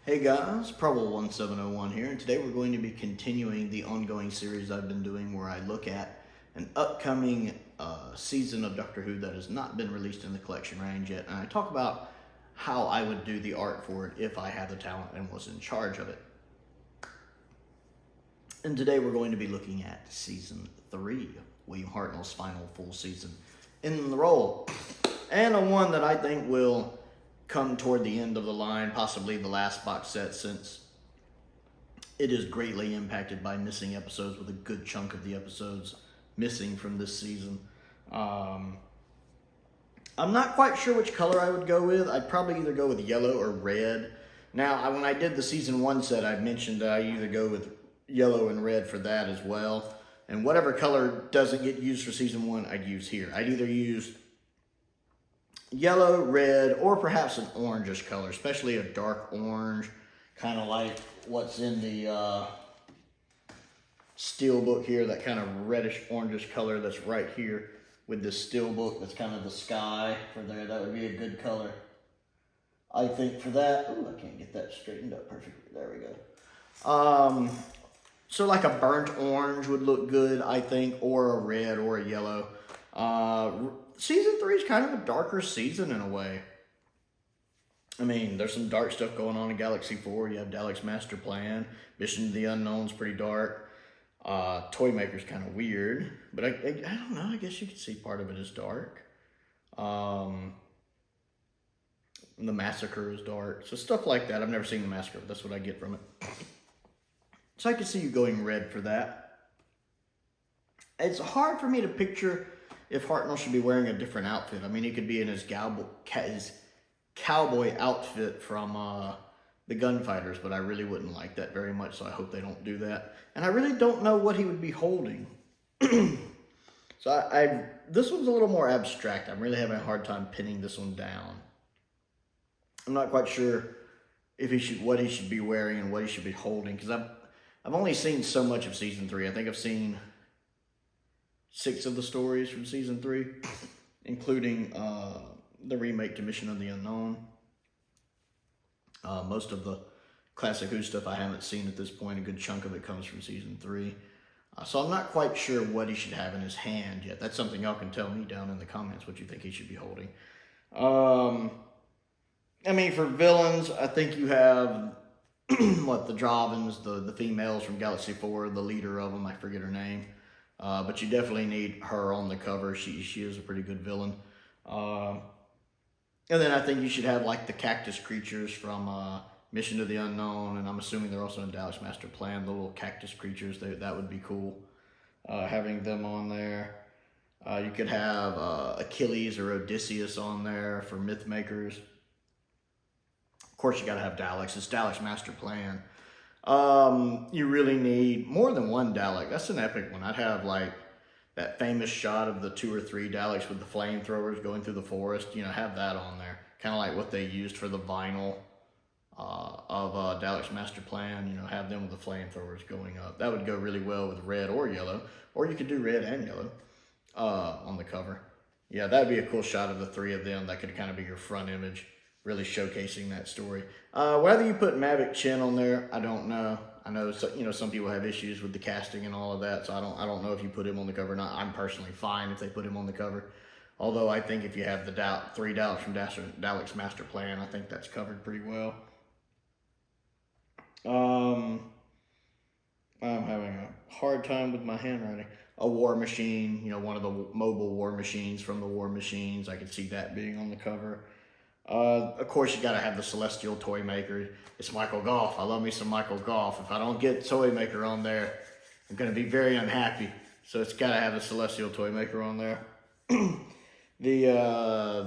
Hey guys, Prowl 1701 here, and today we're going to be continuing the ongoing series I've been doing where I look at an upcoming season of Doctor Who that has not been released in the collection range yet, and I talk about how I would do the art for it if I had the talent and was in charge of it. And today we're going to be looking at Season 3, William Hartnell's final full season in the role, and a one that I think will come toward the end of the line, possibly the last box set, since it is greatly impacted by missing episodes, with a good chunk of the episodes missing from this season. I'm not quite sure which color I would go with. I'd probably either go with yellow or red. Now, when I did the season 1 set, I mentioned that I either go with yellow and red for that as well. And whatever color doesn't get used for season 1, I'd use here. I'd either use yellow, red, or perhaps an orangish color, especially a dark orange, kind of like what's in the steelbook here, that kind of reddish orangish color that's right here with this steelbook. That's kind of the sky for there. That would be a good color, I think, for that. Oh, I can't get that straightened up perfectly. There we go. So like a burnt orange would look good, I think, or a red or a yellow. Season 3 is kind of a darker season in a way. I mean, there's some dark stuff going on in Galaxy 4. You have Dalek's Master Plan. Mission to the Unknown's pretty dark. Toymaker's kind of weird. But I don't know. I guess you could see part of it is dark. The Massacre is dark. So stuff like that. I've never seen the Massacre, but that's what I get from it. So I could see you going red for that. It's hard for me to picture if Hartnell should be wearing a different outfit. I mean, he could be in his cowboy outfit from the Gunfighters, but I really wouldn't like that very much, so I hope they don't do that. And I really don't know what he would be holding. So this one's a little more abstract. I'm really having a hard time pinning this one down. I'm not quite sure if what he should be wearing and what he should be holding, because I've only seen so much of season 3. I think I've seen 6 of the stories from season 3, including the remake to Mission of the Unknown. Most of the classic Who stuff I haven't seen at this point. A good chunk of it comes from season 3. So I'm not quite sure what he should have in his hand yet. That's something y'all can tell me down in the comments, what you think he should be holding. I mean, for villains, I think you have the Dravins, the females from Galaxy 4, the leader of them, I forget her name. But you definitely need her on the cover. She is a pretty good villain. And then I think you should have like the cactus creatures from Mission to the Unknown, and I'm assuming they're also in Dalek's Master Plan. The little cactus creatures, that would be cool. Having them on there. You could have Achilles or Odysseus on there for myth makers. Of course, you got to have Daleks. It's Dalek's Master Plan. You really need more than one Dalek. That's an epic one. I'd have like that famous shot of the 2 or 3 Daleks with the flamethrowers going through the forest. You know, have that on there. Kind of like what they used for the vinyl of Dalek's Master Plan. You know, have them with the flamethrowers going up. That would go really well with red or yellow. Or you could do red and yellow on the cover. Yeah, that'd be a cool shot of the 3 of them. That could kind of be your front image, really showcasing that story. Whether you put Mavic Chin on there, I don't know. I know some people have issues with the casting and all of that, so I don't know if you put him on the cover or not. I'm personally fine if they put him on the cover. Although I think if you have the 3 Daleks from Dalek's Master Plan, I think that's covered pretty well. I'm having a hard time with my handwriting. A war machine, one of the mobile war machines from the War Machines. I could see that being on the cover. Of course, you got to have the Celestial Toymaker. It's Michael Gough. I love me some Michael Gough. If I don't get Toymaker on there, I'm going to be very unhappy. So it's got to have the Celestial Toymaker on there. The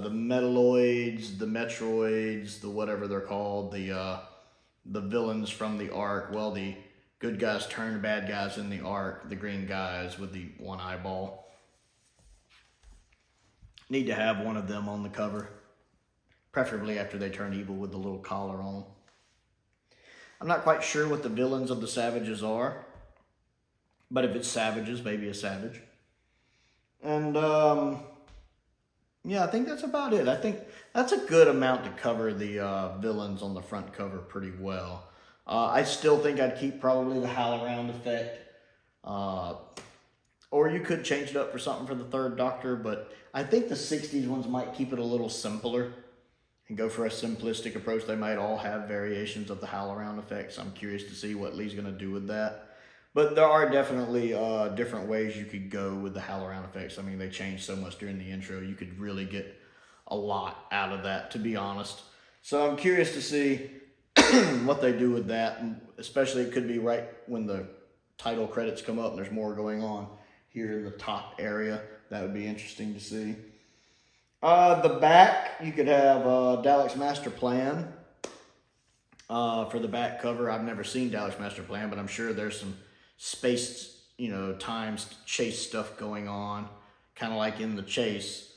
Metalloids, the Metroids, the whatever they're called, the villains from the Ark. Well, the good guys turned bad guys in the Ark, the green guys with the one eyeball. Need to have one of them on the cover. Preferably after they turn evil with the little collar on them. I'm not quite sure what the villains of the Savages are. But if it's Savages, maybe a Savage. And Yeah, I think that's about it. I think that's a good amount to cover the villains on the front cover pretty well. I still think I'd keep probably the howl-around effect. Or you could change it up for something for the third Doctor, but I think the 60s ones might keep it a little simpler and go for a simplistic approach. They might all have variations of the howl-around effect, so I'm curious to see what Lee's going to do with that. But there are definitely different ways you could go with the howl-around effects. I mean, they changed so much during the intro. You could really get a lot out of that, to be honest. So I'm curious to see what they do with that. And especially it could be right when the title credits come up and there's more going on here in the top area. That would be interesting to see. The back, you could have Dalek's Master Plan for the back cover. I've never seen Dalek's Master Plan, but I'm sure there's some space, times chase stuff going on, kind of like in the chase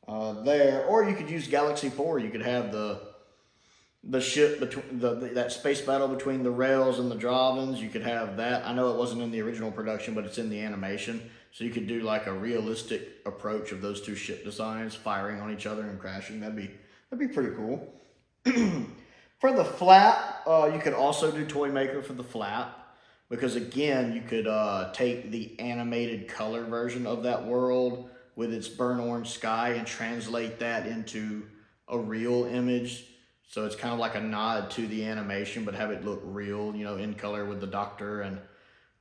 there. Or you could use Galaxy 4. You could have the ship between that space battle between the Rails and the Dravins. You could have that. I know it wasn't in the original production, but it's in the animation. So you could do like a realistic approach of those two ship designs firing on each other and crashing. That'd be pretty cool. For the flap, you could also do Toy Maker for the flap. Because again, you could take the animated color version of that world with its burnt orange sky and translate that into a real image. So it's kind of like a nod to the animation, but have it look real, in color with the Doctor. And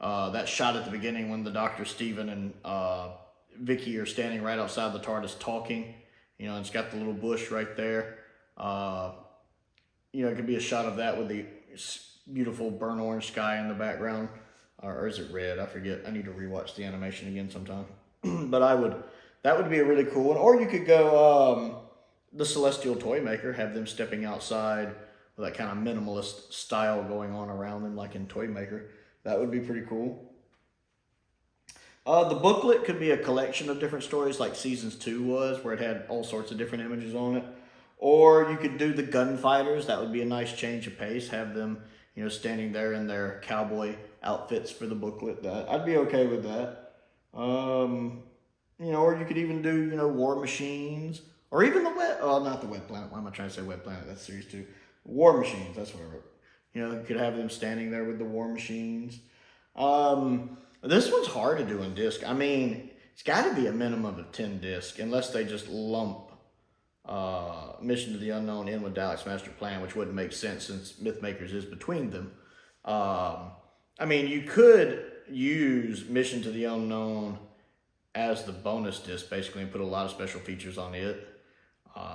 that shot at the beginning when the Doctor, Steven, and Vicky are standing right outside the TARDIS talking. It's got the little bush right there. It could be a shot of that with the beautiful burnt orange sky in the background, or is it red? I forget. I need to rewatch the animation again sometime. But that would be a really cool one. Or you could go the Celestial Toy Maker, have them stepping outside with that kind of minimalist style going on around them, like in Toy Maker. That would be pretty cool. The booklet could be a collection of different stories, like Seasons 2 was, where it had all sorts of different images on it. Or you could do the Gunfighters. That would be a nice change of pace. Have them standing there in their cowboy outfits for the booklet. I'd be okay with that. Or you could even do, War Machines, or even not the Web Planet. Why am I trying to say Web Planet? That's series 2. War Machines, that's what I wrote. You could have them standing there with the War Machines. This one's hard to do in disc. I mean, it's got to be a minimum of 10 disc, unless they just lump Mission to the Unknown in with Dalek's Master Plan, which wouldn't make sense since Mythmakers is between them. I mean, you could use Mission to the Unknown as the bonus disc, basically, and put a lot of special features on it,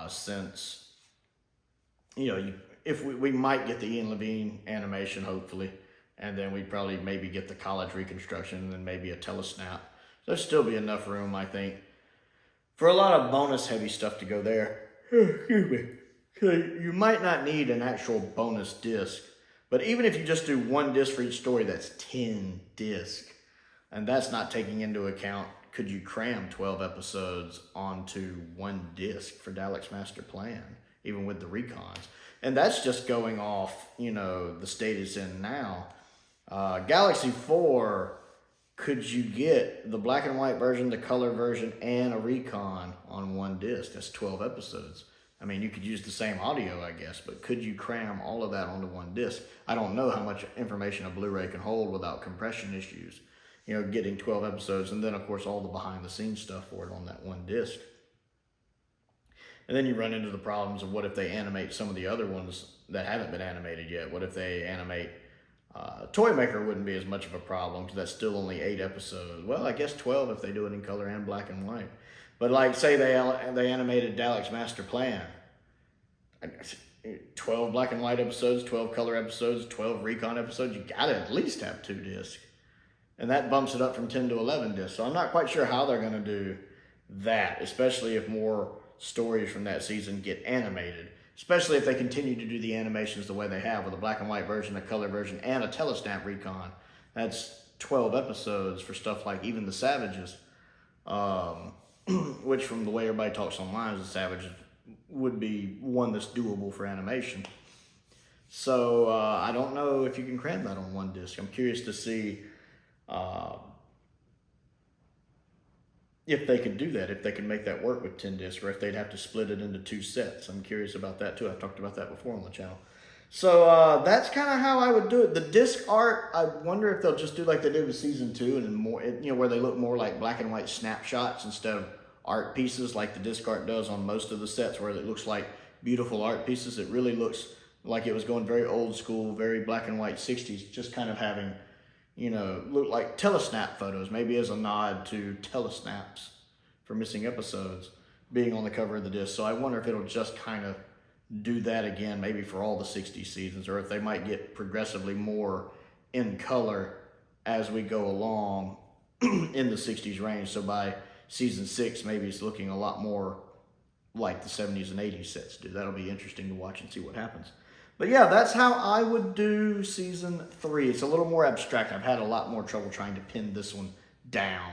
since, if we might get the Ian Levine animation, hopefully, and then we'd probably maybe get the college reconstruction, and then maybe a telesnap. So there'd still be enough room, I think, for a lot of bonus heavy stuff to go there. Excuse me. So you might not need an actual bonus disc, but even if you just do one disc for each story, that's 10 disc. And that's not taking into account, could you cram 12 episodes onto one disc for Dalek's Master Plan, even with the recons? And that's just going off, the state it's in now. Galaxy 4, could you get the black and white version, the color version, and a recon on one disc? That's 12 episodes. I mean, you could use the same audio, I guess, but could you cram all of that onto one disc? I don't know how much information a Blu-ray can hold without compression issues. Getting 12 episodes, and then, of course, all the behind-the-scenes stuff for it on that one disc. And then you run into the problems of what if they animate some of the other ones that haven't been animated yet? What if they animate... Toy Maker wouldn't be as much of a problem because that's still only 8 episodes. Well, I guess 12 if they do it in color and black and white. But like, say they animated Dalek's Master Plan. 12 black and white episodes, 12 color episodes, 12 recon episodes. You gotta at least have 2 discs. And that bumps it up from 10 to 11 discs. So I'm not quite sure how they're going to do that, especially if more stories from that season get animated. Especially if they continue to do the animations the way they have, with a black and white version, a color version, and a telestamp recon. That's 12 episodes for stuff like even the Savages, which from the way everybody talks online, the Savages would be one that's doable for animation. So I don't know if you can cram that on one disc. I'm curious to see if they could do that, if they could make that work with 10 discs, or if they'd have to split it into 2 sets. I'm curious about that too. I've talked about that before on the channel. So that's kind of how I would do it. The disc art, I wonder if they'll just do like they did with season 2, and then more, where they look more like black and white snapshots instead of art pieces like the disc art does on most of the sets, where it looks like beautiful art pieces. It really looks like it was going very old school, very black and white 60s, just kind of having, look like telesnap photos, maybe as a nod to telesnaps for missing episodes being on the cover of the disc. So I wonder if it'll just kind of do that again, maybe for all the 60 seasons, or if they might get progressively more in color as we go along in the 60s range. So by season 6, maybe it's looking a lot more like the 70s and 80s sets do. That'll be interesting to watch and see what happens. But yeah, that's how I would do season 3. It's a little more abstract. I've had a lot more trouble trying to pin this one down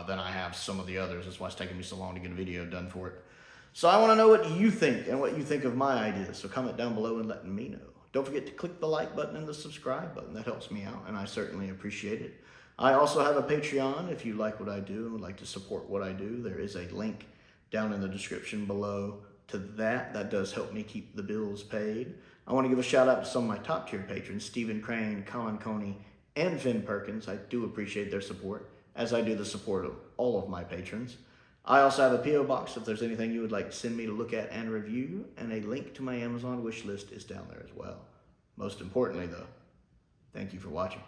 than I have some of the others. That's why it's taking me so long to get a video done for it. So I want to know what you think and what you think of my ideas. So comment down below and let me know. Don't forget to click the like button and the subscribe button. That helps me out, and I certainly appreciate it. I also have a Patreon. If you like what I do and would like to support what I do, there is a link down in the description below to that. That does help me keep the bills paid. I want to give a shout out to some of my top tier patrons, Stephen Crane, Colin Coney, and Finn Perkins. I do appreciate their support, as I do the support of all of my patrons. I also have a P.O. box if there's anything you would like to send me to look at and review, and a link to my Amazon wish list is down there as well. Most importantly though, thank you for watching.